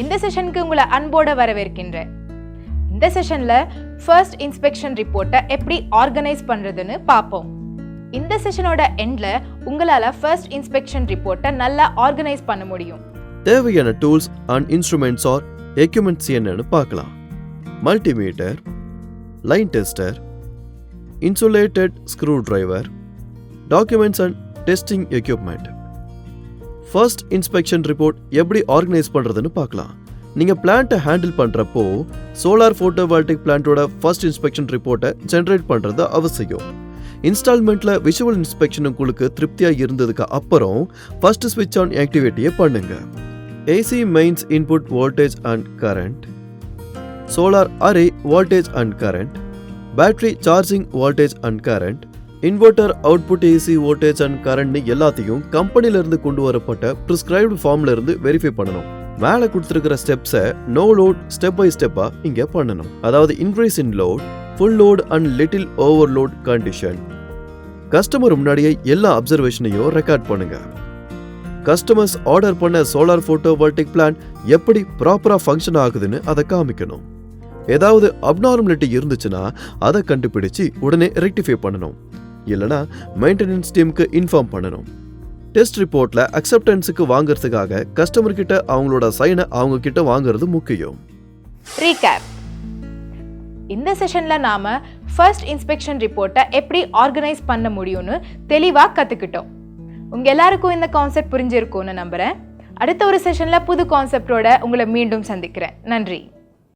இந்த செஷனுக்கு உங்களை அன்போட வரவேற்கின்றேன். இந்த செஷன்ல ஃபர்ஸ்ட் இன்ஸ்பெக்ஷன் ரிப்போர்ட்டை எப்படி ஆர்கனைஸ் பண்றதுன்னு பார்ப்போம். இந்த செஷனோட எண்ட்ல உங்களால ஃபர்ஸ்ட் இன்ஸ்பெக்ஷன் ரிப்போர்ட்டை நல்லா ஆர்கனைஸ் பண்ண முடியும். தேவையான tools and instruments or equipments என்னன்னு பார்க்கலாம். Multimeter, line tester, insulated screwdriver, documents and testing equipment. First inspection report எப்படி ஆர்கனைஸ் பண்றதுன்னு பார்க்கலாம். நீங்க பிளான்ட்டை ஹேண்டில் பண்றப்போ சோலார் போட்டோவால்டிக் பிளான்ட்டோட ஃபர்ஸ்ட் இன்ஸ்பெக்ஷன் ரிப்போர்ட்டை ஜெனரேட் பண்றது அவசியம். இன்ஸ்டால்மெண்ட்ல விஷுவல் இன்ஸ்பெக்ஷன் உங்களுக்கு திருப்தியா இருந்ததுக்கு அப்புறம் ஃபர்ஸ்ட் ஸ்விட்ச் ஆன் ஆக்டிவிட்டியை பண்ணுங்க. AC mains input voltage and current, solar array voltage and current, battery charging voltage and current, inverter output AC voltage and current எல்லாத்தையும் கம்பெனில இருந்து கொண்டு வரப்பட்ட பிரிஸ்கிரைப்டு ஃபார்ம்ல இருந்து வெரிஃபை பண்ணணும். மேலே கொடுத்துருக்கிற ஸ்டெப்ஸை நோ லோட் ஸ்டெப் பை ஸ்டெப்பா இங்க பண்ணணும். அதாவது increase in load, full load and little overload condition. Customer முன்னாடியே எல்லா அப்சர்வேஷனையும் ரெக்கார்ட் பண்ணுங்க. கஸ்டமர்ஸ் ஆர்டர் பண்ண சோலார் போட்டோவால்டிக் பிளான் எப்படி ப்ராப்பரா ஃபங்க்ஷன் ஆகுதுன்னு அதை காமிக்கணும். ஏதாவது அப்நார்மலிட்டி இருந்துச்சுன்னா அதை கண்டுபிடிச்சு உடனே ரெக்டிஃபை பண்ணணும். இல்லைனா மெயின்டெனன்ஸ் டீமுக்கு இன்ஃபார்ம் பண்ணணும். டெஸ்ட் ரிப்போர்ட்ல அக்செப்டன்ஸுக்கு வாங்குறதுக்காக கஸ்டமர் கிட்ட அவங்களோட சைனை அவங்க கிட்ட வாங்குறது முக்கியம். ரீகேப். இந்த செஷன்ல நாம ஃபர்ஸ்ட் இன்ஸ்பெக்ஷன் ரிப்போர்ட்டை எப்படி ஆர்கனைஸ் பண்ண முடியும்னு தெளிவா கத்துக்கிட்டோம். உங்க எல்லாருக்கும் இந்த கான்செப்ட் புரிஞ்சிருக்கும்னு நம்புறேன். அடுத்த ஒரு செஷன்ல புது கான்செப்டோட உங்களை மீண்டும் சந்திக்கிறேன். நன்றி.